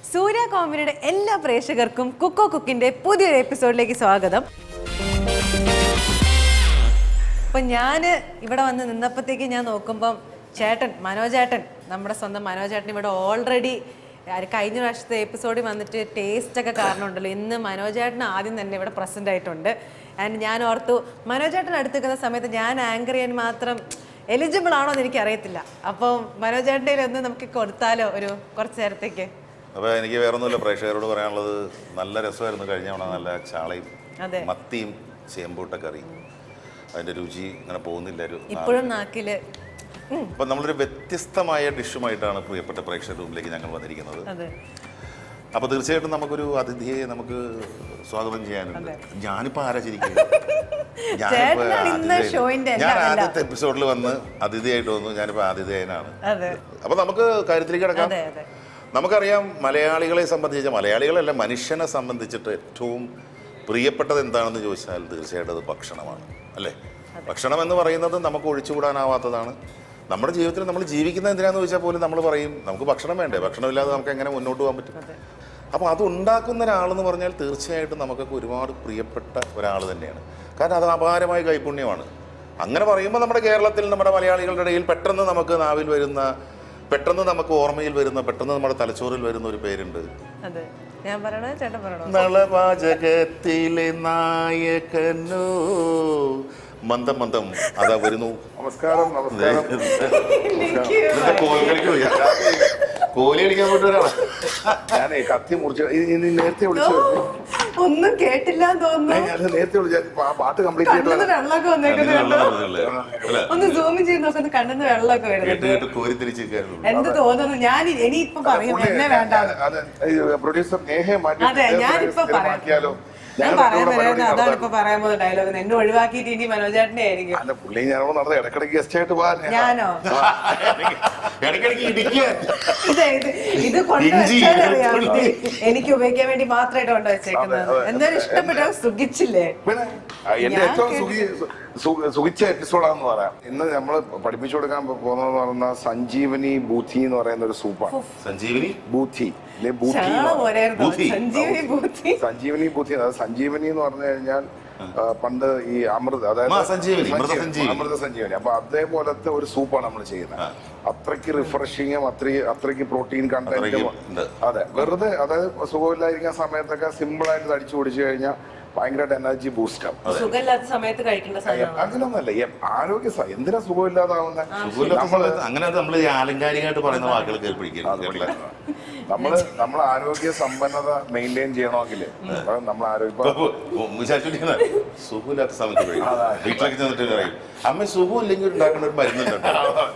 സൂര്യ കോമഡിയുടെ എല്ലാ പ്രേക്ഷകർക്കും കുക്കോ കുക്കിന്റെ പുതിയൊരു എപ്പിസോഡിലേക്ക് സ്വാഗതം. അപ്പം ഞാൻ ഇവിടെ വന്ന് നിന്നപ്പോഴത്തേക്ക് ഞാൻ നോക്കുമ്പം ചേട്ടൻ മനോജേട്ടൻ, നമ്മുടെ സ്വന്തം മനോജേട്ടൻ ഇവിടെ ഓൾറെഡി കഴിഞ്ഞ പ്രാവശ്യത്തെ എപ്പിസോഡിൽ വന്നിട്ട് ടേസ്റ്റൊക്കെ കാരണമുണ്ടല്ലോ, ഇന്ന് മനോജേട്ടൻ ആദ്യം തന്നെ ഇവിടെ പ്രസൻ്റ് ആയിട്ടുണ്ട്. ആൻഡ് ഞാൻ ഓർത്തു മനോജേട്ടൻ അടുത്ത് നിൽക്കുന്ന സമയത്ത് ഞാൻ ആങ്കർ ചെയ്യാൻ മാത്രം എലിജിബിൾ ആണോ എന്ന് എനിക്കറിയത്തില്ല. അപ്പം മനോജേട്ടൻ്റെ ഒന്ന് നമുക്ക് കൊടുത്താലോ ഒരു കുറച്ച് നേരത്തേക്ക്? അപ്പോൾ എനിക്ക് വേറൊന്നുമില്ല, പ്രേക്ഷകരോട് പറയാനുള്ളത് നല്ല രസമായിരുന്നു കഴിഞ്ഞ തവണ. നല്ല ചാളയും മത്തിയും ചേമ്പൂട്ടക്കറി, അതിൻ്റെ രുചി ഇങ്ങനെ പോകുന്നില്ല ഇപ്പോഴും നാക്കില്. അപ്പം നമ്മളൊരു വ്യത്യസ്തമായ ഡിഷുമായിട്ടാണ് പ്രിയപ്പെട്ട പ്രേക്ഷകരുടെ മുമ്പിലേക്ക് ഞങ്ങൾ വന്നിരിക്കുന്നത്. അപ്പോൾ തീർച്ചയായിട്ടും നമുക്കൊരു അതിഥിയെ നമുക്ക് സ്വാഗതം ചെയ്യാനുണ്ട്. ഞാനിപ്പോൾ ആരാചരിക്കുന്നത്, ഞാൻ ആദ്യത്തെ എപ്പിസോഡിൽ വന്ന് അതിഥിയായിട്ട് വന്നു, ഞാനിപ്പോൾ ആതിഥേയനാണ്. അപ്പോൾ നമുക്ക് കാര്യത്തിലേക്ക് കിടക്കാം. നമുക്കറിയാം, മലയാളികളെ സംബന്ധിച്ച്, മലയാളികളല്ല മനുഷ്യനെ സംബന്ധിച്ചിട്ട് ഏറ്റവും പ്രിയപ്പെട്ടത് എന്താണെന്ന് ചോദിച്ചാൽ തീർച്ചയായിട്ടും അത് ഭക്ഷണമാണ്, അല്ലേ? ഭക്ഷണം എന്ന് പറയുന്നത് നമുക്ക് ഒഴിച്ചുകൂടാനാവാത്തതാണ്. നമ്മുടെ ജീവിതത്തിൽ നമ്മൾ ജീവിക്കുന്നത് എന്തിനാന്ന് ചോദിച്ചാൽ പോലും നമ്മൾ പറയും നമുക്ക് ഭക്ഷണം വേണ്ടേ, ഭക്ഷണമില്ലാതെ നമുക്ക് എങ്ങനെ മുന്നോട്ട് പോകാൻ പറ്റും? അപ്പോൾ അത് ഉണ്ടാക്കുന്ന ഒരാളെന്ന് പറഞ്ഞാൽ തീർച്ചയായിട്ടും നമുക്കൊക്കെ ഒരുപാട് പ്രിയപ്പെട്ട ഒരാൾ തന്നെയാണ്. കാരണം അത് അപാരമായ കൈപുണ്യമാണ്. അങ്ങനെ പറയുമ്പോൾ നമ്മുടെ കേരളത്തിൽ നമ്മുടെ മലയാളികളുടെ ഇടയിൽ പെട്ടെന്ന് നമുക്ക് നാവിൽ വരുന്ന, പെട്ടെന്ന് നമുക്ക് ഓർമ്മയിൽ വരുന്ന, പെട്ടെന്ന് നമ്മുടെ തലച്ചോറിൽ വരുന്ന ഒരു പേരുണ്ട്. നളപാചകത്തിലെ നായകനോ മന്ദം മന്ദം അതാ വരുന്നു. നമസ്കാരം. കോലി അടിക്കാൻ പോയിട്ടാണ് ഞാൻ കത്തി മുറിച്ച് നേരത്തെ വിളിച്ചു. ഒന്നും കേട്ടില്ല തോന്നുന്നു. നേരത്തെ വിളിച്ച പാട്ട് കംപ്ലീറ്റ് ചെയ്തിട്ട് വെള്ളമൊക്കെ ഒന്ന് സൂം ചെയ്ത് നോക്കുന്നു, കണ്ണിന്ന് വെള്ളമൊക്കെ വരുന്നുണ്ട്. എന്ത് തോന്നുന്നു? ഞാൻ ഇനിയിപ്പൊ പറയും എന്നെ വേണ്ട. പ്രൊഡ്യൂസർ നേഹെ മാറ്റി ഞാനിപ്പോ മാറ്റിയാലോ? ഞാൻ പറയാൻ വരുന്നത് അതാണ് ഇപ്പൊ പറയാൻ പോകുന്ന ഡയലോഗ്. എന്നെ ഒഴിവാക്കിയിട്ട് ഇനി മനോജേട്ടനെ ആയിരിക്കും. അല്ല, പുള്ളി ഞാനോ നടന്നത് ഇടക്കിടക്ക് ഗസ്റ്റ് ആയിട്ട് പോകാൻ. ഞാനോ ഇത് എനിക്ക് ഉപയോഗിക്കാൻ വേണ്ടി മാത്രമായിട്ട് കൊണ്ടുവച്ചേക്കുന്നത്. എന്തായാലും ഇഷ്ടപ്പെട്ടോ? സുഖിച്ചില്ലേ? എന്റെ ഏറ്റവും സുഖിച്ച എപ്പിസോഡാന്ന് പറയാം. ഇന്ന് നമ്മൾ പഠിപ്പിച്ചു കൊടുക്കാൻ പോകുന്നതെന്ന് പറഞ്ഞാൽ സഞ്ജീവനി ബൂത്തി എന്ന് പറയുന്ന ഒരു സൂപ്പാണ്. സഞ്ജീവനി ബൂത്തി, സഞ്ജീവനി ബൂത്തി. സഞ്ജീവനി എന്ന് പറഞ്ഞു കഴിഞ്ഞാൽ പണ്ട് ഈ അമൃത, അതായത് അമൃത സഞ്ജീവനി. അപ്പൊ അതേപോലത്തെ ഒരു സൂപ്പാണ് നമ്മൾ ചെയ്യുന്നത്. അത്രയ്ക്ക് റിഫ്രഷിങ്ങും അത്രയ്ക്ക് പ്രോട്ടീൻ കണ്ടന്റും. അതെ, വെറുതെ, അതായത് സുഖമില്ലായിരിക്കുന്ന സമയത്തൊക്കെ സിമ്പിൾ ആയിട്ട് അടിച്ചു കുടിച്ചു കഴിഞ്ഞാൽ ഭയങ്കരമായിട്ട് എനർജി ബൂസ്റ്റ് ആവും. അങ്ങനൊന്നല്ല, ആരോഗ്യ എന്തിനാ സുഖമില്ലാതാവുന്നത്? അങ്ങനെ നമ്മൾ ആലങ്കാരികമായിട്ട് പറയുന്ന വാക്കുകൾ കേൾപ്പിടിക്കില്ല. നമ്മൾ ആരോഗ്യ സമ്പന്നത മെയിൻറ്റെയിൻ ചെയ്യണമെങ്കിൽ നമ്മൾ സുഖമില്ലാത്ത സമയത്ത് വീട്ടിലൊക്കെ ചെന്നിട്ട് പറയും അമ്മ സുഖം ഇല്ലെങ്കിൽ ഉണ്ടാക്കുന്ന ഒരു മരുന്നുണ്ട്,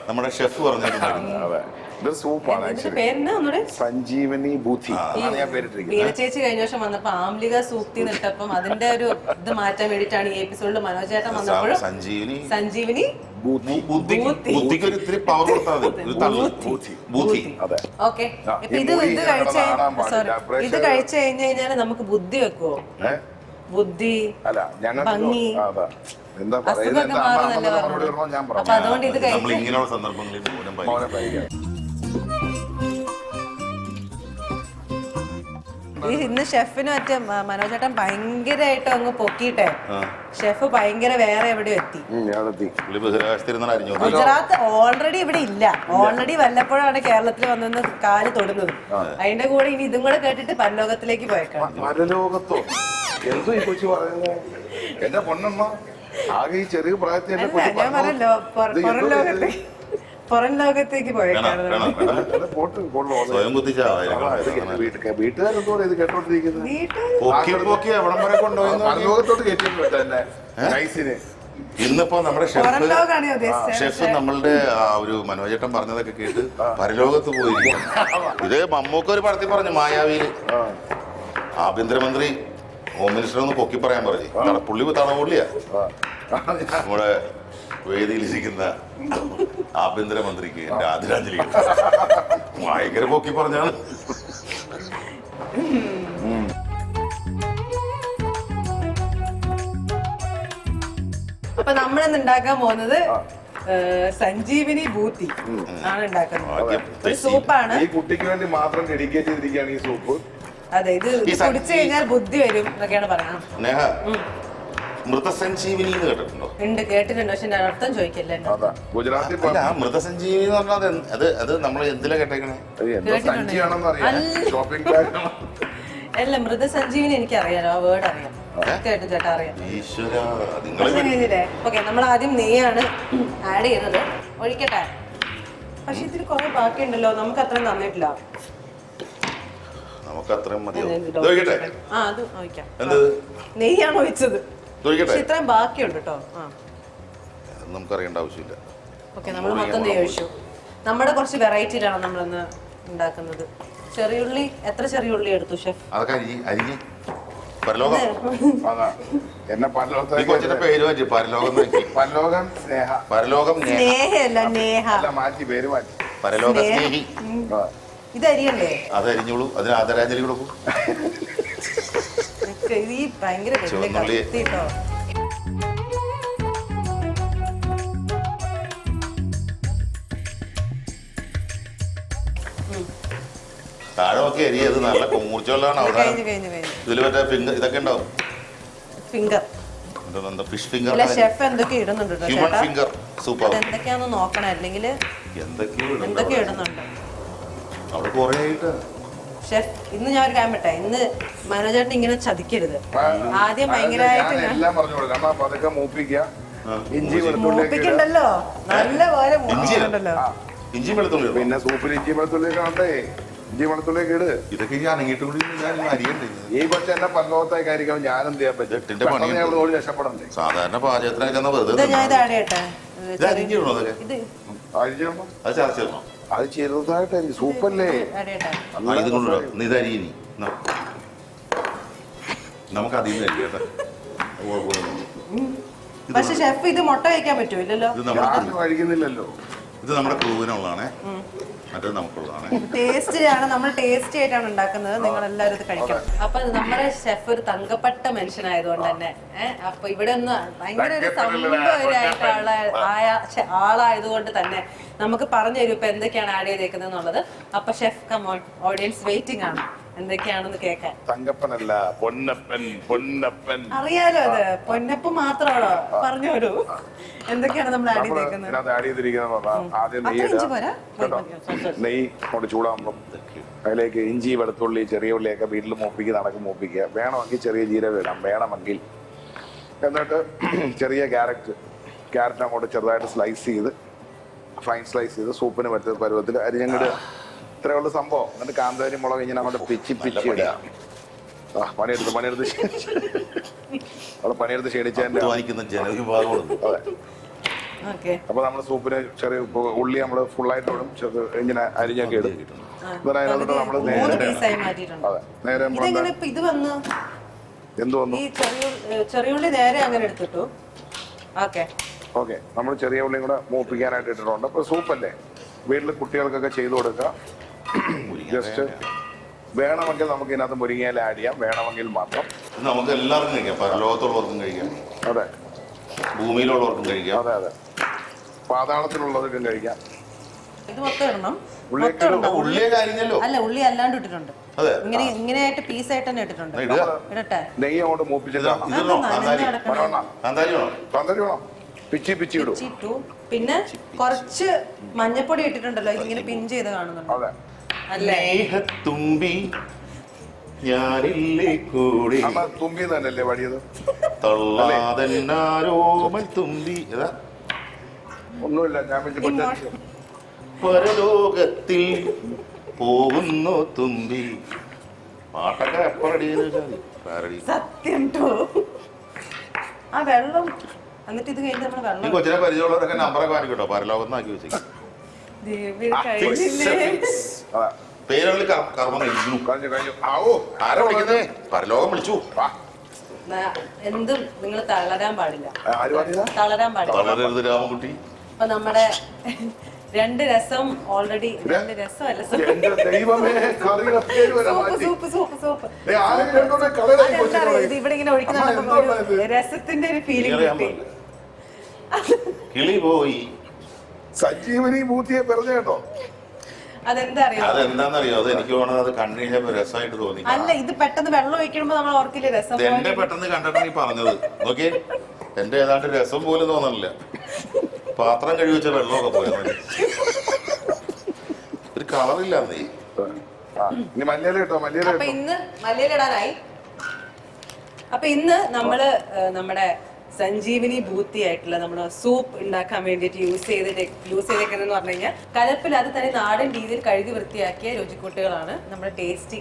നമ്മുടെ ഷെഫ് പറഞ്ഞിട്ടുണ്ട്. ഇതൊരു സൂപ്പാണ് ആക്ച്വലി. സഞ്ജീവനി ബൂത്തി ഞാൻ പേരിട്ടിരിക്കുന്നത്. ചേച്ചി കഴിഞ്ഞ വർഷം വന്നപ്പോ ആംലിക സൂക്തി നിട്ടപ്പം അതിന്റെ ഒരു ഇത് മാറ്റാൻ വേണ്ടിയിട്ടാണ് ഈ എപ്പിസോഡിൽ മനോജേട്ടൻ വന്നപ്പോഴും സഞ്ജീവനി ബുദ്ധിക്ക് ഒരു ഇത്തിരി പവർ കൊടുത്താൽ മതി. ഓക്കെ, ഇത് കഴിച്ചു കഴിഞ്ഞു കഴിഞ്ഞാൽ നമുക്ക് ബുദ്ധി വെക്കുവോ? ബുദ്ധി, ഭംഗി, അസുഖമൊക്കെ മാറുന്നല്ലേ പറഞ്ഞു. അപ്പൊ അതുകൊണ്ട് ഇത് കഴിച്ചു ഇങ്ങനെയുള്ള സന്ദർഭങ്ങളിൽ ഇന്ന് ഷെഫിന് മറ്റേ മനോജേട്ടൻ ഭയങ്കരമായിട്ട് അങ്ങ് പൊക്കിട്ടെ, ഷെഫ് ഭയങ്കര വേറെ എവിടെ എത്തി. ഗുജറാത്ത് ഓൾറെഡി ഇവിടെ ഇല്ല, ഓൾറെഡി വല്ലപ്പോഴാണ് കേരളത്തിൽ വന്നെന്ന് കാല് തൊടുന്നത്. അതിന്റെ കൂടെ ഇനി ഇതും കൂടെ കേട്ടിട്ട് പരലോകത്തിലേക്ക് പോയേക്കാം. പരലോകത്തോ എന്തോ ഈ കൊച്ചു പറയുന്നത്? എന്റെ പൊന്നമ്മ ആകെ ഈ ചെറിയ പ്രായത്തിൽ ഞാൻ പറഞ്ഞല്ലോ പുറം ലോകത്തേക്ക് പോയേക്കാണ്. വീട്ടുകാരെന്തോ ഇത് കേട്ടോണ്ടിരിക്കുന്നത്. ഇന്നിപ്പോ നമ്മുടെ ഷെഫ് നമ്മളുടെ ഒരു മനോജേട്ടൻ പറഞ്ഞതൊക്കെ കേട്ട് പരലോകത്ത് പോയിരിക്കും. ഇത് മമ്മൂക്ക ഒരു പടത്തിൽ പറഞ്ഞു, മായാവിയില് ആഭ്യന്തരമന്ത്രി ഹോം മിനിസ്റ്റർ ഒന്ന് പൊക്കി പറയാൻ പറഞ്ഞു. പുള്ളി തടപുള്ളിയാ നമ്മുടെ വേദിയിലിരിക്കുന്ന ആഭ്യന്തരമന്ത്രിക്ക് എന്റെ ആദരാഞ്ജലി. ഭയങ്കര പൊക്കി പറഞ്ഞാണ്. അപ്പൊ നമ്മളിന്ന് ഉണ്ടാക്കാൻ പോകുന്നത് സഞ്ജീവിനി ബൂത്തി ആണ് ഉണ്ടാക്കുന്നത്. ആദ്യം ഒരു സൂപ്പാണ്. ഈ കുട്ടിക്ക് വേണ്ടി മാത്രം ഡെഡിക്കേറ്റ് ചെയ്തിരിക്കുകയാണ് ഈ സൂപ്പ്. അതെ, ഇത് കുടിച്ചു കഴിഞ്ഞാൽ ബുദ്ധി വരും എന്നൊക്കെയാണ് പറയുന്നത്. നേഹ, മൃതസഞ്ജീവിനി എന്ന് കേട്ടിട്ടുണ്ടോ? ഉണ്ട്, കേട്ടിട്ടുണ്ട്. പക്ഷെ ഞാൻ അർത്ഥം ചോദിക്കല്ലേ. അതാ ഗുജറാത്തിൽ അല്ല, മൃതസഞ്ജീവിനി എന്ന് പറഞ്ഞാൽ അത് നമ്മൾ എന്തിലാ കേട്ടേക്കണേ? എന്തോ സഞ്ചിയാണെന്ന് അറിയാം, ഷോപ്പിംഗ് ബാഗ്. അല്ല, മൃതസഞ്ജീവിനി എനിക്ക് അറിയാലോ, ആ വേർഡ് അറിയാം. സത്യമായിട്ടും ചേട്ടാ അറിയാം. ഈശ്വര, നിങ്ങൾ ഓക്കെ, നമ്മൾ ആദ്യം നെയ്യാണ് ആഡ് ചെയ്യുന്നത്. ഒഴിക്കട്ടെ. പക്ഷെ ഇതിൽ കുറെ ബാക്കിയുണ്ടല്ലോ, നമുക്ക് അത്രയും തന്നിട്ടില്ല. നമുക്ക് അത്രയും മതിയോ? ഒഴിക്കട്ടെ? ആ, അത് ഒഴിക്കാം. എന്ത് നെയ്യാണ് ഒഴിച്ചത്, ഒഴിക്കട്ടെ? പക്ഷെ ഇത്രയും ബാക്കിയുണ്ട് കേട്ടോ. ആ, നമുക്കറിയേണ്ട ആവശ്യമില്ല. ഓക്കെ, നമ്മൾ മൊത്തം നെയ്യ് ഒഴിച്ചു. നമ്മുടെ കുറച്ച് വെറൈറ്റിയിലാണ് നമ്മളിന്ന് ഉണ്ടാക്കുന്നത്. ചെറിയുള്ളി, എത്ര ചെറിയുള്ളി എടുത്തു ഷെഫ്? അതൊക്കെ അരിഞ്ഞ് പരലോകം. അതാ എന്നെ ഈ പരലോകത്തേക്ക് കൊച്ചിന്റെ പേര് മാറ്റി പരലോകം നോക്കി. പരലോകം സ്നേഹ. പരലോകം സ്നേഹയല്ല, നേഹ. അല്ല, മാറ്റി പേര് മാറ്റി. പരലോക സ്നേഹി. ആ. ഇത് അരിയണ്ടേ? അത് അരിഞ്ഞോളൂ, അതിന് ആദരാഞ്ജലി കൊടുക്കൂ. ഈ ഭയങ്കര വലിയ ചുവന്നുള്ളി. കത്തി കേട്ടോ. താഴെ നോക്കി അരിയത് നല്ല മൂർച്ചയുള്ളതാണ് അവസാനം. കഴിഞ്ഞു കഴിഞ്ഞു കഴിഞ്ഞു. ഇതിൽ മറ്റേ ഫിംഗർ ഇതൊക്കെ ഉണ്ടാവും. ഫിംഗർ എന്താ ഫിഷ് ഫിംഗർ, അല്ല, ഷെഫ് എന്തൊക്കെ ഇടുന്നുണ്ട് കേട്ടോ ഹ്യൂമൻ ചേട്ടാ. Finger super. അത് എന്തൊക്കെയാന്ന് നോക്കണം, അല്ലെങ്കിൽ എന്തൊക്കെ ഇടുന്നുണ്ട് അവിടെ കുറേ ആയിട്ട്. ഷെഫ്, ഇന്ന് ഞാൻ ഒരു കാര്യം പറ്റേ, ഇന്ന് മനോജേട്ടൻ ഇങ്ങനെ ചതിക്കരുത്. ആദ്യം ഭയങ്കരമായിട്ട് ഞാൻ എല്ലാം പറഞ്ഞു കൊടുക്കാം. അമ്മ പതുക്കെ മൂപ്പിക്കുക, ഇഞ്ചി വെളുത്തുള്ളിയൊക്കെ ഇടുക. മൂപ്പിക്കണ്ടല്ലോ, നല്ല പോലെ മൂപ്പിക്കണ്ടല്ലോ. ഇഞ്ചി വെളുത്തുള്ളി ഇടും. പിന്നെ സൂപ്പിൽ ഇഞ്ചി വെളുത്തുള്ളിയൊക്കെ ഉണ്ടേ, ഇഞ്ചി വെളുത്തുള്ളിയൊക്കെ ഇട്. ഇതൊക്കെ ഞാൻ അണങ്ങിയിട്ട് കൂടി ഞാൻ അരിയണ്ടേ. ഈ കൊച്ചു എന്നെ പരലോകത്തേക്ക് ആയിരിക്കണം, ഞാൻ എന്ത് ചെയ്യാൻ പറ്റും? എട്ടിന്റെ പണിയുണ്ട്. ഞങ്ങൾ ഓടി രക്ഷപ്പെടണ്ടേ? സാധാരണ പാചകത്തിനൊക്കെ ചെന്നാൽ വെറുതെ ഇത് ഞാൻ ഇത് ആഡ് ചെയ്യട്ടെ. ഇത് അരിഞ്ഞിടണോ അതൊക്കെ? ഇത് അരിഞ്ഞോ? അത് ചതച്ചിടണോ? അത് ചെറുതായിട്ട് സൂപ്പല്ലേ? ആഡ് ചെയ്യട്ടെ. ഇത് കൊണ്ടുവരോ? ഇത് അരിയിനി നമുക്ക് അതിൽ നിന്ന് അരിയട്ടെ. പക്ഷെ ഷെഫ്, ഇത് മുട്ട കഴിക്കാൻ പറ്റുമോ? ഇല്ലല്ലോ. ആരും കഴിക്കുന്നില്ലല്ലോ. ഇത് നമ്മുടെ ക്രൂവിനുള്ളതാണേ, മറ്റേത് നമുക്കുള്ളതാണ്. ടേസ്റ്റി ആണ്, നമ്മൾ ടേസ്റ്റി ആയിട്ടാണ് ഉണ്ടാക്കുന്നത്. നിങ്ങൾ എല്ലാവരും ഇത് കഴിക്കണം. അപ്പൊ നമ്മുടെ ഷെഫ് ഒരു തങ്കപ്പെട്ട മനുഷ്യനായതുകൊണ്ട് തന്നെ അപ്പൊ ഇവിടെ ഒന്ന് ഭയങ്കര ഒരു സംഭവമായിട്ടുള്ള ആളായതുകൊണ്ട് തന്നെ നമുക്ക് പറഞ്ഞു തരും ഇപ്പൊ എന്തൊക്കെയാണ് ആഡ് ചെയ്തേക്കുന്നത് എന്നുള്ളത്. അപ്പൊ ഷെഫ് കമോൺ, ഓഡിയൻസ് വെയിറ്റിംഗ് ആണ് എന്തൊക്കെയാണെന്ന് കേൾക്കാൻ. തങ്കപ്പനല്ല, പൊന്നപ്പൻ. പൊന്നപ്പൻ അറിയാലോ, അത് പൊന്നപ്പ് മാത്രമാണോ? പറഞ്ഞോളൂ, എന്തൊക്കെയാണ് നമ്മൾ ആഡ് ചെയ്തേക്കുന്നത്? ആഡ് ചെയ്തിരിക്കുന്നത് ആദ്യം നെയ്യ് നെയ്യ് കൊണ്ട് ചൂടാകുമ്പോൾ അതിലേക്ക് ഇഞ്ചി വെളുത്തുള്ളി ചെറിയ ഉള്ളിയൊക്കെ വീട്ടിൽ മൂപ്പിക്കുക. വേണമെങ്കിൽ ചെറിയ ജീരകം ഇടാം, വേണമെങ്കിൽ. എന്നിട്ട് ചെറിയ ക്യാരറ്റ് അങ്ങോട്ട് ചെറുതായിട്ട് ഫൈൻ സ്ലൈസ് ചെയ്ത് സൂപ്പിന് പറ്റുന്ന പരുവത്തിൽ അരിഞ്ഞങ്ങിട്. ഇത്രയുള്ള സംഭവം. എന്നിട്ട് കാന്താരി മുളക് ഇങ്ങനെ അങ്ങോട്ട് പിച്ചി ഇടുക. പണിയെടുത്ത് ക്ഷണിച്ചതിന്റെ. അതെ. അപ്പൊ നമ്മൾ സൂപ്പിന് ചെറിയ ഉള്ളി നമ്മൾ ഫുള്ളായിട്ട് ഇടും, ഇങ്ങനെ അരിഞ്ഞൊക്കെ ഇടും. അതിനകത്തോട്ട് നമ്മൾ നേരെ എന്ത് വന്നു? ചെറിയുള്ളി നേരെ അങ്ങനെ എടുത്തിട്ടു. ഓക്കെ, നമ്മൾ ചെറിയ ഉള്ളിയും കൂടെ മൂപ്പിക്കാനായിട്ട് ഇട്ടിട്ടുണ്ട്. അപ്പൊ സൂപ്പല്ലേ, വീട്ടിൽ കുട്ടികൾക്കൊക്കെ ചെയ്തു കൊടുക്കുക. ജസ്റ്റ് വേണമെങ്കിൽ നമുക്ക് ഇതിനകത്ത് മുരിങ്ങയില ആഡ് ചെയ്യാം, വേണമെങ്കിൽ മാത്രം. നമുക്ക് എല്ലാവർക്കും കഴിക്കാം, പരലോകത്തുള്ളവർക്കും കഴിക്കാം, അതെ, ഭൂമിയിലുള്ളവർക്കും കഴിക്കാം, അതെ, പാതാളത്തിലുള്ളവർക്കും കഴിക്കാം. ഇത് മൊത്തം ഇടണം. അല്ല, ഉള്ളി അല്ലാണ്ട് ഇട്ടിട്ടുണ്ട്. ഇങ്ങനെയായിട്ട് പീസായിട്ട് തന്നെ ഇട്ടിട്ടുണ്ട്. ഇടട്ടെ. നെയ്യ് അങ്ങോട്ട് മൂപ്പിച്ചിട്ട് പിച്ചി ഇടും. പിന്നെ കുറച്ച് മഞ്ഞപ്പൊടി ഇട്ടിട്ടുണ്ടല്ലോ, ഇതിങ്ങനെ പിഞ്ച് ചെയ്ത് കാണുന്നുണ്ട്. തുമ്പി ഞാനില്ലേ കൂടി തുമ്പി തന്നെയല്ലേ പാടിയത്? തുമ്പി ഒന്നുമില്ല, ഞാൻ പരലോകത്തിൽ പോകുന്നു തുമ്പി. പാട്ടൊക്കെ എപ്പോ റെഡി ചെയ്ത് സത്യം. ആ വെള്ളം എന്നിട്ട് ഇത് കഴിഞ്ഞ് നമ്മൾ വെള്ളം കൊച്ചിനെ പരിചയമുള്ളവരൊക്കെ നമ്പറൊക്കെ വാങ്ങിക്കട്ടോ, പരലോകം ആക്കി വെച്ചേക്കും. പേരുകളിൽ കർമ്മം കഴിഞ്ഞു. ആരാ വിളിക്കുന്നേ? പരലോകം വിളിച്ചു. എന്തും നിങ്ങൾ തളരാൻ പാടില്ല. തളരരുത് രാമൻകുട്ടി. അപ്പൊ നമ്മുടെ 2 രസം ഓൾറെഡി, 2 രസമല്ല, ഇത് ഇവിടെ ഇങ്ങനെ ഒഴിക്കുന്ന രസത്തിന്റെ ഒരു ഫീലിംഗ് കിട്ടി. കിളി പോയി സഞ്ജീവനി ബൂത്തിയെ പറഞ്ഞു കേട്ടോ. അതെന്താന്നറിയോ, അത് എനിക്ക് തോന്നുന്നത് അത് കണ്ടു കഴിഞ്ഞപ്പോ രസമായിട്ട് തോന്നി. അല്ല, ഇത് പെട്ടെന്ന് വെള്ളം ഒഴിക്കുമ്പോ നമ്മൾ ഓർക്കില്ല രസം. എന്റെ പെട്ടെന്ന് കണ്ടിട്ടാണ് ഈ പറഞ്ഞത്. ഓക്കെ, എന്റെ ഏതാണ്ട് രസം പോലും തോന്നണില്ല. പാത്രം കഴുകി വെച്ച വെള്ളമൊക്കെ പോയത് ഒരു കളറില്ല. ഇനി മല്ലിയില കേട്ടോ, മല്ലിയില. അപ്പൊ ഇന്ന് മല്ലിയിലിടാനായി. അപ്പൊ ഇന്ന് നമ്മള് നമ്മുടെ സഞ്ജീവനി ബൂത്തി ആയിട്ടുള്ള നമ്മുടെ സൂപ്പ് ഉണ്ടാക്കാൻ വേണ്ടിയിട്ട് യൂസ് ചെയ്തേക്കുന്നതെന്ന് പറഞ്ഞു കഴിഞ്ഞാൽ കലപ്പിൽ അത് തന്നെ നാടൻ രീതിയിൽ കഴുകി വൃത്തിയാക്കിയ രുചിക്കൂട്ടുകളാണ്. നമ്മുടെ ടേസ്റ്റി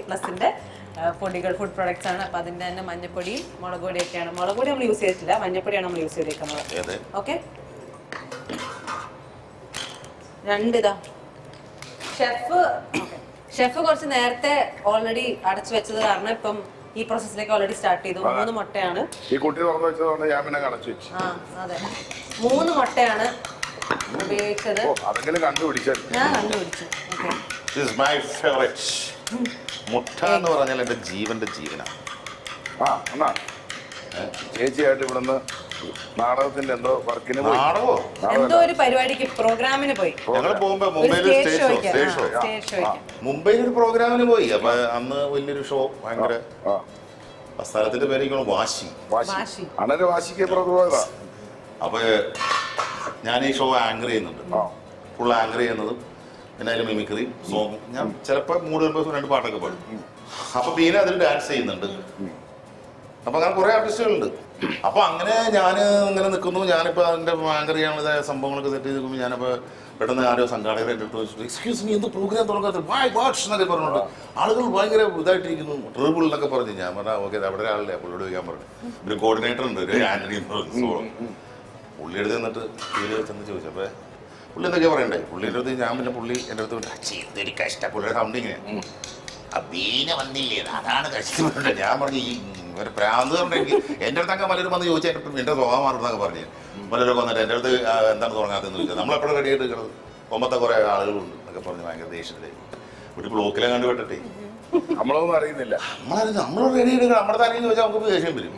പ്ലസിന്റെ പൊടികൾ, ഫുഡ് പ്രോഡക്ട്സ് ആണ്. അപ്പൊ അതിന്റെ തന്നെ മഞ്ഞപ്പൊടിയും മുളക് പൊടിയൊക്കെയാണ്. മുളക് പൊടി നമ്മൾ യൂസ് ചെയ്തിട്ടില്ല, മഞ്ഞപ്പൊടിയാണ് നമ്മൾ യൂസ് ചെയ്തേക്കുന്നത്. ഓക്കെ, രണ്ടിതാ ഷെഫ് കുറച്ച് നേരത്തെ ഓൾറെഡി അടച്ചു വെച്ചത് കാരണം ഇപ്പം ഈ പ്രോസസ്സിലേക്ക് ഓൾറെഡി സ്റ്റാർട്ട് ചെയ്തു. 3 മുട്ടയാണ് ഈ കുട്ടി തുറന്നു വെച്ചതുകൊണ്ട് ഞാൻ പിന്നെ അടച്ചു വെച്ചു. അതെ, 3 മുട്ടയാണ് ഉപയോഗിച്ചത്. അതെങ്കിലും കണ്ടുപിടിച്ചു. ഞാൻ കണ്ടുപിടിച്ചു. മുട്ട എന്ന് പറഞ്ഞാൽ എന്റെ ജീവന്റെ ജീവനാണ്. ചേച്ചിയായിട്ട് ഇവിടുന്ന് നാടകത്തിന്റെ എന്തോ വർക്കിന് പോയി. എന്തോ ഒരു പരിപാടിക്ക് പ്രോഗ്രാമിന് പോയി. ഞങ്ങൾ പോകുമ്പോ മുംബൈയിൽ ഒരു പ്രോഗ്രാമിന് പോയി. അപ്പൊ അന്ന് വലിയൊരു ഷോ, ഭയങ്കര സ്ഥലത്തിന്റെ പേര് വാശി. അണര് വാശിക്ക് പോയതാ. അപ്പൊ ഞാൻ ഈ ഷോ ആങ്കർ ചെയ്യുന്നുണ്ട്. ഫുൾ ആങ്കർ ചെയ്യുന്നതും പിന്നെ അതിൽ മിമിക്രി സോങ്. ഞാൻ ചിലപ്പോ 3 പാട്ടൊക്കെ പാടും. അപ്പൊ ബീന അതിൽ ഡാൻസ് ചെയ്യുന്നുണ്ട്. അപ്പൊ അങ്ങനെ കുറെ ആർട്ടിസ്റ്റുകളുണ്ട്. അപ്പൊ അങ്ങനെ ഞാൻ ഇങ്ങനെ നിൽക്കുന്നു. ഞാനിപ്പോ അതിന്റെ ആങ്കർ ചെയ്യാനുള്ള സംഭവങ്ങളൊക്കെ സെറ്റ് ചെയ്ത് നിൽക്കുമ്പോൾ ഞാനിപ്പോ പെട്ടെന്ന് ആരോ സംഘാടകരെ എൻ്റെ അടുത്ത് വെച്ചിട്ട് എക്സ്ക്യൂസ് മീ, എന്ത് പ്രോഗ്രാം തുടങ്ങാത്ത വാച്ച് എന്നൊക്കെ പറഞ്ഞിട്ട് ആളുകൾ ഭയങ്കര ഇതായിട്ടിരിക്കുന്നു, ട്രിബിൾ എന്നൊക്കെ പറഞ്ഞു. ഞാൻ പറഞ്ഞാൽ ഓക്കെ, അവിടെ ഒരാളില്ലേ, പുള്ളിയോട് ചോദിക്കാൻ പറഞ്ഞു. ഒരു കോർഡിനേറ്റർ ഉണ്ട്, ഒരു ആന്റണി എന്ന് പറഞ്ഞു. പുള്ളിയുടെ അടുത്ത് നിന്നിട്ട് പുള്ളിയെ ചെന്ന് ചോദിച്ചപ്പോൾ പുള്ളി എന്തൊക്കെയാ പറയണ്ടേ. പുള്ളിയുടെ അടുത്ത് ഞാൻ പിന്നെ പുള്ളി എൻ്റെ അടുത്ത് എനിക്ക് ഇഷ്ടം പുള്ളിയുടെ സൗണ്ട് ഇങ്ങനെ ബീന വന്നില്ലേ, അതാണ് കഷ്ടപ്പെട്ടത്. ഞാൻ പറഞ്ഞു ഈ ഒരു പ്രാന്ത് പറഞ്ഞെങ്കിൽ എൻ്റെ അടുത്തൊക്കെ പലരും വന്ന് ചോദിച്ചാൽ എൻ്റെ സ്വഭാവം മാറുന്നൊക്കെ പറഞ്ഞു. പലരൊക്കെ വന്നിട്ട് എൻ്റെ അടുത്ത് എന്താണ് തുടങ്ങാത്തതെന്ന് ചോദിച്ചാൽ നമ്മളെപ്പോഴും റെഡി ആയിട്ട് കിടന്നത് ഒമ്പത്തെ കുറേ ആളുകളുണ്ട് എന്നൊക്കെ പറഞ്ഞ് ഭയങ്കര ദേഷ്യത്തിലായി. ഒരു ബ്ലോക്കിലെ കണ്ടുപെട്ടിട്ടേ നമ്മളൊന്നും അറിയുന്നില്ല. നമ്മൾ റെഡി ആയിട്ട് നമ്മുടെ തലയിൽ ചോദിച്ചാൽ നമുക്ക് ദേഷ്യം വരും.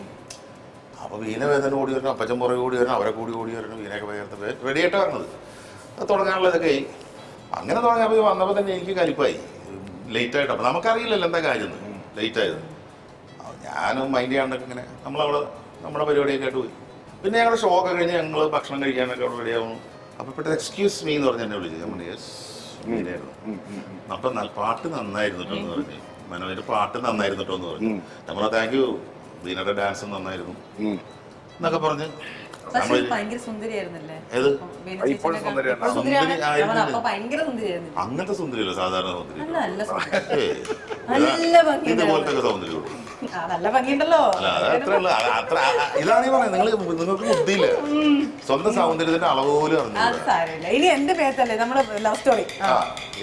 അപ്പോൾ വീന വേദന ഓടി വരണം, അപ്പച്ചൻ പുറകെ ഓടി വരണം, അവരെ കൂടി ഓടി വരണം, വീനൊക്കെ വേഗത്തെ റെഡി ആയിട്ട് പറഞ്ഞത് തുടങ്ങാനുള്ളതൊക്കെ ആയി. അങ്ങനെ തുടങ്ങിയപ്പോൾ വന്നപ്പോൾ തന്നെ എനിക്ക് കലിപ്പായി, ലേറ്റായിട്ട്. അപ്പം നമുക്കറിയില്ലല്ലോ എന്താ കാര്യം ലേറ്റായത്. ഞാനും മൈൻഡ് ചെയ്യാണ്ടൊക്കെ ഇങ്ങനെ നമ്മുടെ പരിപാടിയൊക്കെ ആയിട്ട് പോയി. പിന്നെ ഞങ്ങളുടെ ഷോ ഒക്കെ കഴിഞ്ഞ് ഞങ്ങൾ ഭക്ഷണം കഴിക്കാനൊക്കെ അവിടെ റെഡിയാവുന്നു. അപ്പോൾ പെട്ടെന്ന് എക്സ്ക്യൂസ് മീ എന്ന് പറഞ്ഞ് എന്നെ വിളിച്ചു. ഞാൻ പറഞ്ഞു യെസ് മീനായിരുന്നു. അപ്പം പാട്ട് നന്നായിരുന്നു കേട്ടോ എന്ന് പറഞ്ഞു. മനോജ് പാട്ട് നന്നായിരുന്നു കേട്ടോ എന്ന് പറഞ്ഞു. നമ്മൾ താങ്ക് യു, ദീനയുടെ ഡാൻസ് നന്നായിരുന്നു എന്നൊക്കെ പറഞ്ഞ്. ഭയങ്കര സുന്ദരിയായിരുന്നല്ലേ? അങ്ങനത്തെ സുന്ദരിയല്ലോ, സാധാരണ സുന്ദരി. ഇതുപോലത്തെ സൗന്ദര്യം അത്ര ഇതാണ് പറയുന്നത്. നിങ്ങൾക്ക് ബുദ്ധിയില്ല, സ്വന്തം സൗന്ദര്യത്തിന്റെ അളവ് പോലും ഇനി എന്റെ പേരല്ലേ നമ്മുടെ ലവ് സ്റ്റോറി.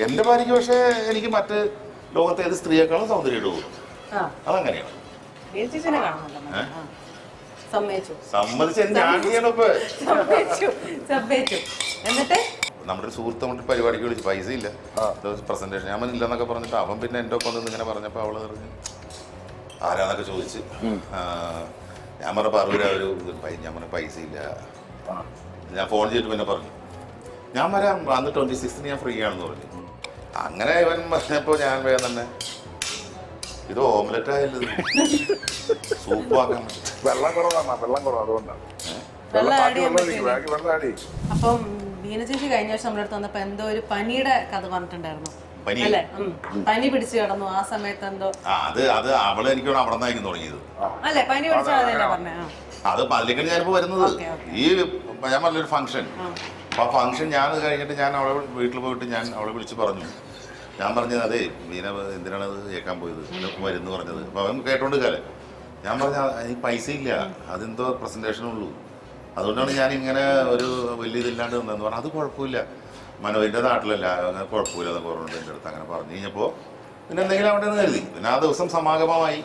എന്റെ ഭാര്യയ്ക്ക് പക്ഷെ എനിക്ക് മറ്റ് ലോകത്തെ ഏത് സ്ത്രീയെക്കാളും സൗന്ദര്യം ഇടുള്ളൂ. അതങ്ങനെയാണ്. സമ്മതിച്ച് എന്നിട്ട് നമ്മുടെ സുഹൃത്ത് നമ്മുടെ പരിപാടിക്ക് വിളിച്ച് പൈസ ഇല്ല, പ്രസന്റേഷൻ ഞാൻ ഇല്ലെന്നൊക്കെ പറഞ്ഞിട്ട് അവൻ പിന്നെ എൻ്റെ ഒപ്പം നിന്ന് ഇങ്ങനെ പറഞ്ഞപ്പോൾ അവള് പറഞ്ഞു ആരാന്നൊക്കെ ചോദിച്ച്. ഞാൻ പറഞ്ഞപ്പോൾ 60 രൂപ ഞാൻ പറഞ്ഞ പൈസ ഇല്ല. ഞാൻ ഫോൺ ചെയ്തിട്ട് പിന്നെ പറഞ്ഞു ഞാൻ വരാം, അന്ന് 26 ഞാൻ ഫ്രീ ആണെന്ന് പറഞ്ഞു. അങ്ങനെ ഇവൻ പറഞ്ഞപ്പോൾ ഞാൻ വേഗം തന്നെ ഇത് ഓംലെറ്റ് ആയല്ലോ, സൂപ്പാക്കാൻ വെള്ളം കുറവാണ്, വെള്ളം കുറവ്, അതുകൊണ്ടാണ്. അപ്പം ബീന ചേച്ചി കഴിഞ്ഞ വർഷം നമ്മുടെ അടുത്ത് വന്നപ്പോ എന്തോ ഒരു പനിയുടെ കഥ പറഞ്ഞിട്ടുണ്ടായിരുന്നു അല്ലേ? പനി പിടിച്ചു കിടന്നു ആ സമയത്ത് എന്തോ. അത് അവള് എനിക്ക് അവിടെ നിന്നായിരിക്കും തുടങ്ങിയത് അല്ലേ? പനി പിടിച്ചതല്ലേ പറഞ്ഞേ? അത് അതിലേക്കാണ് ഞാനിപ്പോ വരുന്നത്. ഈ ഞാൻ പറഞ്ഞൊരു ഫംഗ്ഷൻ, അപ്പൊ ആ ഫംഗ്ഷൻ ഞാൻ കഴിഞ്ഞിട്ട് ഞാൻ അവളെ വീട്ടിൽ പോയിട്ട് ഞാൻ അവളെ വിളിച്ച് പറഞ്ഞു. ഞാൻ പറഞ്ഞത് അതേ മീന എന്തിനാണ് അത് കേൾക്കാൻ പോയത് വരുന്നു പറഞ്ഞത്. അപ്പൊ അവൻ കേട്ടോണ്ട് കാലം ഞാൻ പറഞ്ഞ എനിക്ക് പൈസ ഇല്ല, അതെന്തോ പ്രസന്റേഷനുള്ളൂ, അതുകൊണ്ടാണ് ഞാൻ ഇങ്ങനെ ഒരു വലിയ ഇതില്ലാണ്ട് വന്നതെന്ന് പറഞ്ഞു. അത് കുഴപ്പമില്ല, മനോജിന്റെ നാട്ടിലല്ല, അങ്ങനെ കുഴപ്പമില്ല എന്നൊക്കെ പറഞ്ഞിട്ട് എൻ്റെ അടുത്ത് അങ്ങനെ പറഞ്ഞു കഴിഞ്ഞപ്പോൾ പിന്നെ എന്തെങ്കിലും അവിടെ നിന്ന് എഴുതി. പിന്നെ ആ ദിവസം സമാഗമമായി.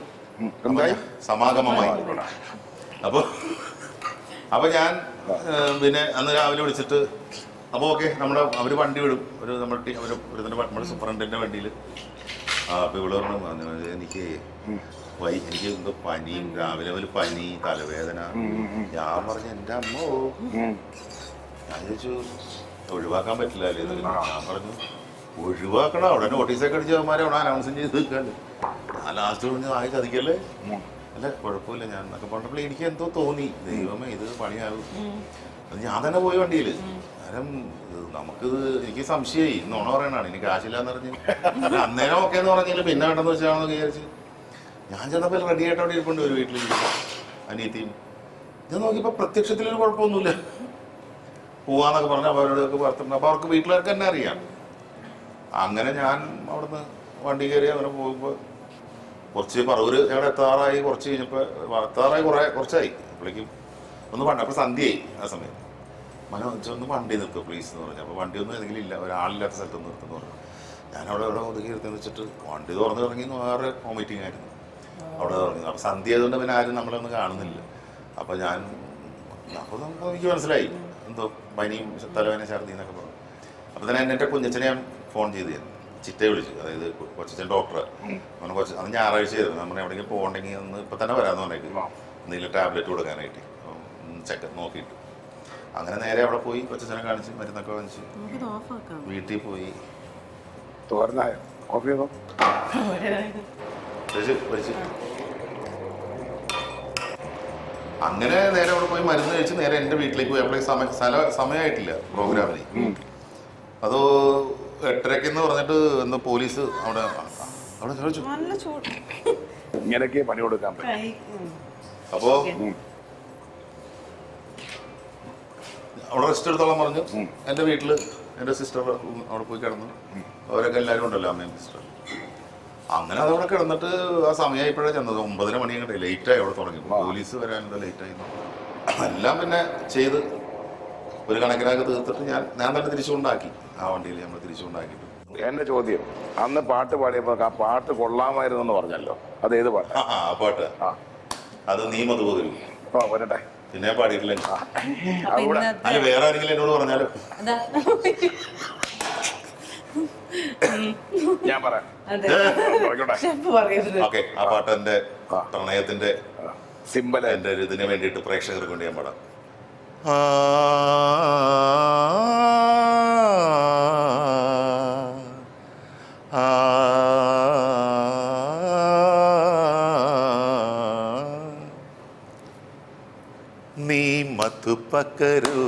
അപ്പോൾ ഞാൻ പിന്നെ അന്ന് രാവിലെ വിളിച്ചിട്ട് അപ്പോൾ ഓക്കെ അവർ വണ്ടി വിടും, നമ്മുടെ ഫ്രണ്ടിൻ്റെ വണ്ടിയിൽ. അപ്പോൾ ഇവിടെ പറഞ്ഞു എനിക്ക് എന്തോ പനിയും, രാവിലെ ഒരു പനി, തലവേദന. ഞാൻ പറഞ്ഞു എൻ്റെ അമ്മോ ഞാൻ ചോദിച്ചു ഒഴിവാക്കാൻ പറ്റില്ല അല്ലേ ഇത്? ഞാൻ പറഞ്ഞു ഒഴിവാക്കണം, അവിടെ നോട്ടീസൊക്കെ അടിച്ച് അവന്മാരെ അവിടെ അനൗൺസും ചെയ്ത് നിൽക്കാണ്ട്. ഞാൻ ലാസ്റ്റ് പറഞ്ഞു ആയി ചതിക്കല്ലേ, അല്ല കുഴപ്പമില്ല ഞാൻ എന്നൊക്കെ പറഞ്ഞപ്പോൾ എനിക്ക് എന്തോ തോന്നി, ദൈവമേ ഇത് പണിയാകും. അത് ഞാൻ തന്നെ പോയി വണ്ടിയിൽ. കാരണം നമുക്കിത് എനിക്ക് സംശയമായി, നുണ പറയണതാണ്, എനിക്ക് കാശില്ലാന്ന് പറഞ്ഞ് അന്നേരം ഓക്കെ എന്ന് പറഞ്ഞില്ല, പിന്നെ വേണ്ടെന്ന് വെച്ചാണെന്ന് വിചാരിച്ച് ഞാൻ ചെന്നപ്പോൾ റെഡി ആയിട്ട് അവിടെ ഇരിപ്പുണ്ട് ഒരു വീട്ടിൽ അനിയത്തിയും. ഞാൻ നോക്കിയപ്പോൾ പ്രത്യക്ഷത്തിലൊരു കുഴപ്പമൊന്നുമില്ല. പോവാന്നൊക്കെ പറഞ്ഞ് അവരോടൊക്കെ പറഞ്ഞിട്ടുണ്ട്. അപ്പോൾ അവർക്ക് വീട്ടിലേക്ക് തന്നെ അറിയാം. അങ്ങനെ ഞാൻ അവിടുന്ന് വണ്ടി കയറി അങ്ങനെ പോകുമ്പോൾ കുറച്ച് പറവൂർ ഞങ്ങൾ എത്താറായി. കുറച്ച് കഴിഞ്ഞപ്പോൾ എത്താറായി കുറച്ചായി അപ്പോഴേക്കും ഒന്ന് വണ്ടി, അപ്പോൾ സന്ധ്യയായി ആ സമയം. മനോജ് ഒന്ന് വണ്ടി നിർത്തുക പ്ലീസ് എന്ന് പറഞ്ഞു. അപ്പോൾ വണ്ടി ഒന്നും ഏതെങ്കിലും ഇല്ല, ഒരാളില്ലാത്ത സ്ഥലത്ത് നിർത്തുമെന്ന് പറഞ്ഞു. ഞാനവിടെ ഒതുക്കി നിർത്തിയെന്ന് വെച്ചിട്ട് വണ്ടി തുറന്ന് ഇറങ്ങി വേറെ വോമിറ്റിംഗ് ആയിരുന്നു അവിടെ ഇറങ്ങി. അപ്പോൾ സന്ധ്യ ആയതുകൊണ്ട് പിന്നെ ആരും നമ്മളൊന്നും കാണുന്നില്ല. അപ്പോൾ അപ്പോൾ നമുക്ക് എനിക്ക് മനസ്സിലായി എന്തോ പനിയും തലവേന ഛർദി എന്നൊക്കെ പറഞ്ഞു. അപ്പോൾ തന്നെ എൻ്റെ കുഞ്ഞച്ഛനെ ഞാൻ ഫോൺ ചെയ്ത് തരുന്നു, ചിറ്റയെ വിളിച്ചു, അതായത് കൊച്ചച്ഛൻ ഡോക്ടർ. അവന് കുറച്ച് അന്ന് ഞായറാഴ്ച ആയിരുന്നു. നമ്മൾ എവിടെയെങ്കിലും പോകണമെങ്കിൽ ഒന്ന് ഇപ്പം തന്നെ വരാമെന്ന് പറഞ്ഞേക്ക്, എന്തെങ്കിലും ടാബ്ലറ്റ് കൊടുക്കാനായിട്ട് ചെക്ക് നോക്കിയിട്ട്. അങ്ങനെ നേരെ അവിടെ പോയി കൊച്ചച്ഛനെ കാണിച്ച് മരുന്നൊക്കെ വാങ്ങിച്ച് വീട്ടിൽ പോയി. അങ്ങനെ നേരെ അവിടെ പോയി മരുന്ന് കഴിച്ച് നേരെ എൻ്റെ വീട്ടിലേക്ക് പോയി. അപ്പോഴേക്ക് സമയമായിട്ടില്ല പ്രോഗ്രാമിന്. അതോ 8:30 പറഞ്ഞിട്ട് എന്താ പോലീസ് അവിടെ ചോദിച്ചു ഇങ്ങനെയൊക്കെ പണി കൊടുക്കാൻ പറ്റും. അപ്പോ അവിടെ റെസ്റ്റ് എടുത്തോളം പറഞ്ഞു. എൻ്റെ വീട്ടില് എൻ്റെ സിസ്റ്റർ അവിടെ പോയി കിടന്നു. അവരൊക്കെ എല്ലാവരും ഉണ്ടല്ലോ, അമ്മയും സിസ്റ്റർ. അങ്ങനെ അതവിടെ കിടന്നിട്ട് ആ സമയമായിപ്പോഴേ ചെന്നത് 9:30 മണിയൊക്കെ ലേറ്റായി അവിടെ തുടങ്ങി. പോലീസ് വരാനുണ്ട്, ലേറ്റായി. എല്ലാം പിന്നെ ചെയ്ത് ഒരു കണക്കിനൊക്കെ തീർത്തിട്ട് ഞാൻ തന്നെ തിരിച്ചുകൊണ്ടാക്കി. ആ വണ്ടിയിൽ നമ്മൾ തിരിച്ചുകൊണ്ടാക്കിയിട്ട്. എന്റെ ചോദ്യം, അന്ന് പാട്ട് പാടിയപ്പോ ആ പാട്ട് കൊള്ളാമായിരുന്നു എന്ന് പറഞ്ഞല്ലോ, അത് ഏത് പാട്ട്? ആ പാട്ട് അത് നീ മധുപോകരു. വരട്ടെ. പിന്നെ പാടിയിട്ടില്ല. അല്ല വേറെ ആരെങ്കിലും എന്നോട് പറഞ്ഞാലോ? ഞാൻ പറയാം. ഓക്കെ, ആ പാട്ട് എന്റെ പ്രണയത്തിന്റെ സിമ്പൽ, എന്റെ ഒരു ഇതിന് വേണ്ടിയിട്ട് പ്രേക്ഷകർക്ക് കൊണ്ട് ഞാൻ പാടാം. നീ മധുപക്കരു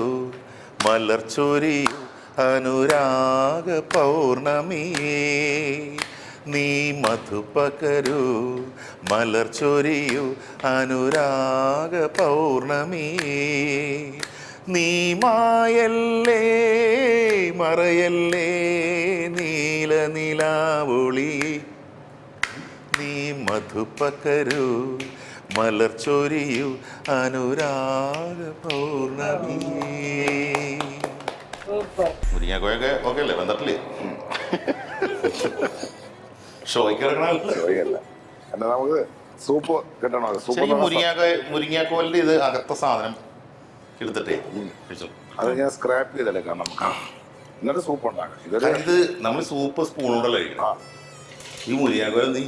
മലർച്ചൊരിയു അനുരാഗ പൗർണമിയേ, നീ മധുപകരു മലർച്ചൊരിയു അനുരാഗ പൗർണമിയേ, നീ മായല്ലേ മറയല്ലേ നീല നിലാവൊളി, നീ മധുപകരു മലർച്ചൊരിയു അനുരാഗ പൗർണമിയേ. മുരിങ്ങാക്കോയൊക്കെ ഓക്കെ അല്ലേ? വന്നിട്ടില്ലേ? ഷോയ്ക്ക് ഇറങ്ങണമല്ല. നമുക്ക് സൂപ്പ് കിട്ടണോ? മുരിങ്ങാക്കോലിന്റെ ഇത് അകത്ത സാധനം എടുത്തിട്ടേ അത് ഞാൻ സ്ക്രാപ്പ് ചെയ്തല്ലേ, കാരണം എന്നിട്ട് സൂപ്പ് ഉണ്ടാക്കാം. ഇത് നമ്മൾ സൂപ്പ് സ്പൂണോടല്ലേ കഴിക്കണം. ഈ മുരിങ്ങാക്കോൽ നീ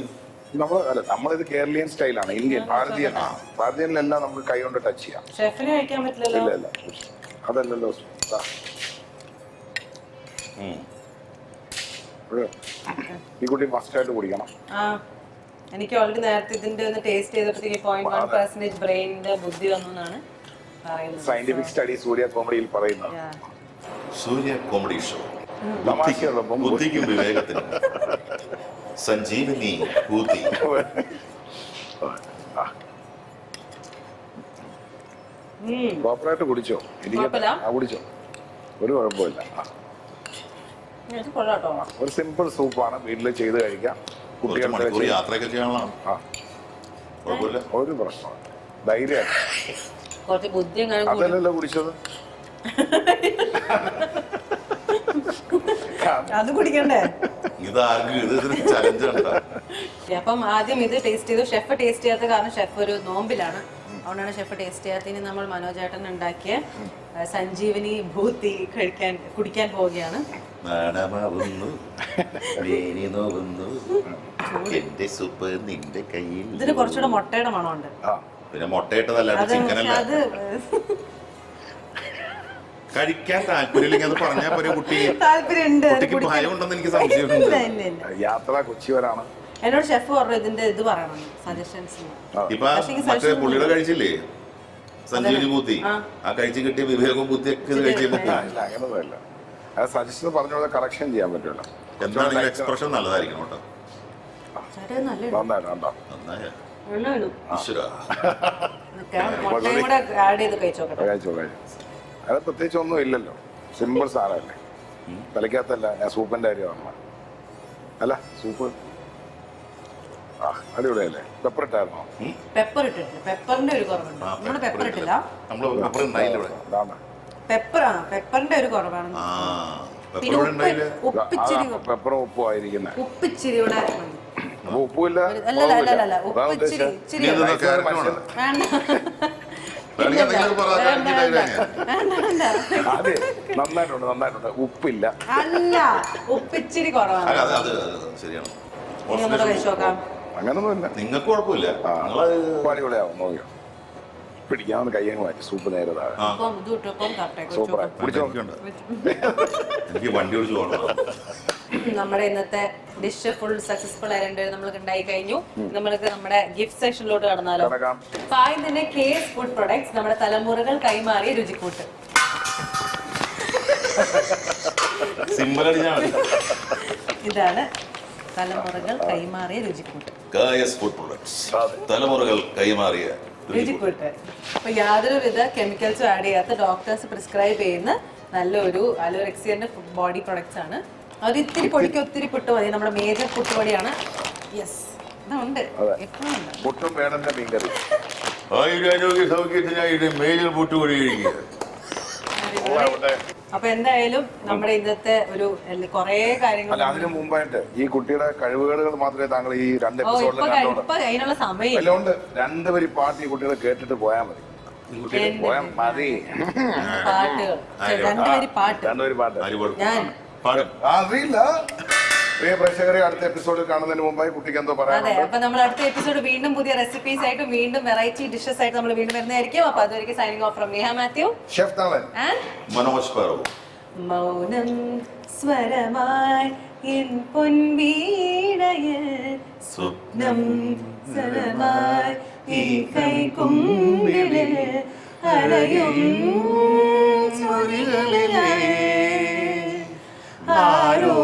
നമ്മളിത് കേരളീയൻ സ്റ്റൈലാണ്, ഇന്ത്യൻ ഭാരതീയനിലെല്ലാം നമുക്ക് കൈ കൊണ്ട് ടച്ച് ചെയ്യാം. ഇല്ല ഇല്ല, അതല്ലല്ലോ. ഈ കുട്ടി മസ്റ്റ് ആയിട്ട് കുടിക്കണം. എനിക്ക് ഓൾറെഡി നേരത്തെ ഇതിന്റെ ഒന്ന് ടേസ്റ്റ് ചെയ്തപ്പോഴത്തേക്ക് 0.1% ബ്രെയിനിന്റെ ബുദ്ധി വന്നു എന്നാണ് പറയുന്നത്. സയന്റിഫിക് സ്റ്റഡി സൂര്യ കോമഡിയിൽ പറയുന്നത്. സൂര്യ കോമഡി ഷോ, ബുദ്ധിക്കും വിവേകത്തിനും സഞ്ജീവനി ഭൂതി. പ്രോപ്പറായിട്ട് കുടിച്ചോ? കുടിച്ചോ, ഒരു കുഴപ്പമില്ല. ഒരു സിമ്പിൾ സൂപ്പാണ്, വീട്ടിൽ ചെയ്ത് കഴിക്കാം. കുട്ടികൾക്ക് യാത്രയൊക്കെ ചെയ്യാനുള്ളതാണ്, ഒരു പ്രശ്നം ധൈര്യമായിട്ട്. അതല്ലല്ലോ കുടിച്ചത്, അത് കുടിക്കണ്ടേ? അപ്പം ആദ്യം ഇത് ടേസ്റ്റ് ചെയ്തു. ഷെഫ് ടേസ്റ്റ് ചെയ്യാത്ത കാരണം ഷെഫ് ഒരു നോമ്പിലാണ്, അതുകൊണ്ടാണ് ഷെഫ് ടേസ്റ്റ് ചെയ്യാത്തതിന് നമ്മൾ മനോജേട്ടൻ ഉണ്ടാക്കിയ സഞ്ജീവനി ഭൂതി കുടിക്കാൻ പോവുകയാണ്. ഇതിന് കുറച്ചുകൂടെ മുട്ടയുടെ മണമുണ്ട്. പിന്നെ മുട്ടയിട്ടതല്ല, ചിക്കനല്ല. അത് കഴിക്കാൻ താല്പര്യമില്ലെങ്കിൽ അത് പറഞ്ഞാൽ പോലെ താല്പര്യമുണ്ട്. കുട്ടിക്ക് ഭയം ഉണ്ടെന്ന് എനിക്ക് സംശയമുണ്ട്. യാത്ര കൊച്ചി വരാണ്. എന്നോട് ഷെഫ് പറഞ്ഞു ഇതിന്റെ ഇത് പറയണം, സജഷൻസ്. ഇപ്പൊ മറ്റേ പുള്ളിയുടെ കഴിച്ചില്ലേ സഞ്ജീവനി ബൂത്തി, ആ കഴിച്ച് കിട്ടിയ വിവേകം ബൂത്തിയൊക്കെ ഇത് കഴിച്ചു. അങ്ങനൊന്നുമല്ല, അത് സജഷൻ പറഞ്ഞ കറക്ഷൻ ചെയ്യാൻ പറ്റുമല്ലോ. എന്താണെങ്കിലും എക്സ്പ്രഷൻ നല്ലതായിരിക്കണം കേട്ടോ. നന്നായിട്ടുണ്ടോ? കഴിച്ചോ. അത് പ്രത്യേകിച്ച് ഒന്നും ഇല്ലല്ലോ, സിമ്പിൾ സാധനമല്ലേ. തലയ്ക്കകത്തല്ല, ഞാൻ സൂപ്പിന്റെ കാര്യമാണ്. അല്ല സൂപ്പ് അടിപൊളിയല്ലേ? പെപ്പർ ഇട്ടായിരുന്നോ? പെപ്പർ ഇട്ടിട്ടില്ല, പെപ്പറിന്റെ ഒരു കുറവുണ്ട്. നമ്മള് പെപ്പർ ഇട്ടില്ല, പെപ്പറിന്റെ ഒരു കുറവാണ്. പെപ്പറും ഉപ്പും ആയിരിക്കുന്നത്. ഉപ്പിച്ചിരി ഇവിടെ ഉപ്പില്ല. അല്ല ഉപ്പിച്ചിരി അതെ, നന്നായിട്ടുണ്ട്. ഉപ്പില്ല, അല്ല ഉപ്പിച്ചിരി കുറവാണ്. അങ്ങനൊന്നുമില്ല. നിങ്ങൾക്ക് കുഴപ്പമില്ല, അടിപൊളിയാവും. നോക്കിയോ, പിടിക്കാവുന്ന കയ്യങ്ങ് മാറ്റി സൂപ്പ് നേരെ താഴെ. സൂപ്പർ, എനിക്ക് വണ്ടി ഓടിച്ചു പോകണം. നമ്മുടെ ഇന്നത്തെ ഡിഷ് ഫുൾ സക്സസ്ഫുൾ ആയിട്ട് നമ്മൾ ഉണ്ടായി കഴിഞ്ഞു. നമ്മൾക്ക് നമ്മുടെ ഗിഫ്റ്റ് സെക്ഷനിലോട്ട് കടന്നാലോ? ആദ്യം തന്നെ കേസ് ഫുഡ് പ്രൊഡക്ട്സ്, നമ്മുടെ തലമുറകൾ കൈമാറിയ രുചിക്കൂട്ട്. ഇതാണ് തലമുറകൾ കൈമാറിയ രുചിക്കൂട്ട്. തലമുറകൾ കൈമാറിയ രുചിക്കൂട്ട്. അപ്പൊ യാതൊരുവിധ കെമിക്കൽസും ആഡ് ചെയ്യാത്ത ഡോക്ടേഴ്സ് പ്രിസ്ക്രൈബ് ചെയ്യുന്ന നല്ലൊരു അലോറെക്സിയന്റെ ബോഡി പ്രൊഡക്ട്സ് ആണ്. അത് ഇത്തിരി പൊടിക്ക് ഒത്തിരി പുട്ട് മതി. നമ്മുടെ മേജർ പുട്ടുപൊടിയാണ്. യെസ്, ഇതുണ്ട്, എപ്പോഴും ഉണ്ട്. പുട്ടും വേണമെന്ന മീൻകറി. ആരോഗ്യ സൗഖ്യത്തിനായിട്ട് മേജർ പുട്ടുപൊടി കഴിക്കുക. അപ്പൊ എന്തായാലും നമ്മുടെ ഇന്നത്തെ ഒരു കുറെ കാര്യങ്ങൾ. അതിനു മുമ്പായിട്ട് ഈ കുട്ടിയുടെ കഴിവുകൾ മാത്രമേ താങ്കൾ ഈ 2 എപ്പിസോഡിൽ അതിനുള്ള സമയം രണ്ടുപേരി പാട്ട് ഈ കുട്ടികളെ കേട്ടിട്ട് പോയാൽ മതി. പാട്ടുകൾ രണ്ടുപേരി പാട്ട് ഞാൻ അറിയില്ല. പ്രിയ പ്രേക്ഷകരെ, അടുത്ത എപ്പിസോഡിൽ കാണുന്നതിന് മുമ്പായി കുട്ടിക്ക് എന്തോ പറയാം. അതെ, അപ്പൊ നമ്മൾ അടുത്ത എപ്പിസോഡ് വീണ്ടും പുതിയ റെസിപ്പീസ് ആയിട്ട് വീണ്ടും വെറൈറ്റി ഡിഷസ് ആയിട്ട് നമ്മൾ വീണ്ടും വരുന്നതായിരിക്കും. അപ്പൊ അതുവരെ signing off from Neha Mathew, chef തളൻ ആൻഡ് മനോജ് പറോ. മൗനം സ്വരമായി എൻ പൊൻവീണയിൽ സ്വപ്നം സ്വരമായി ഈ കൈക്കുമ്പിളിൽ അലയും സ്വരങ്ങളിലായി ആരോ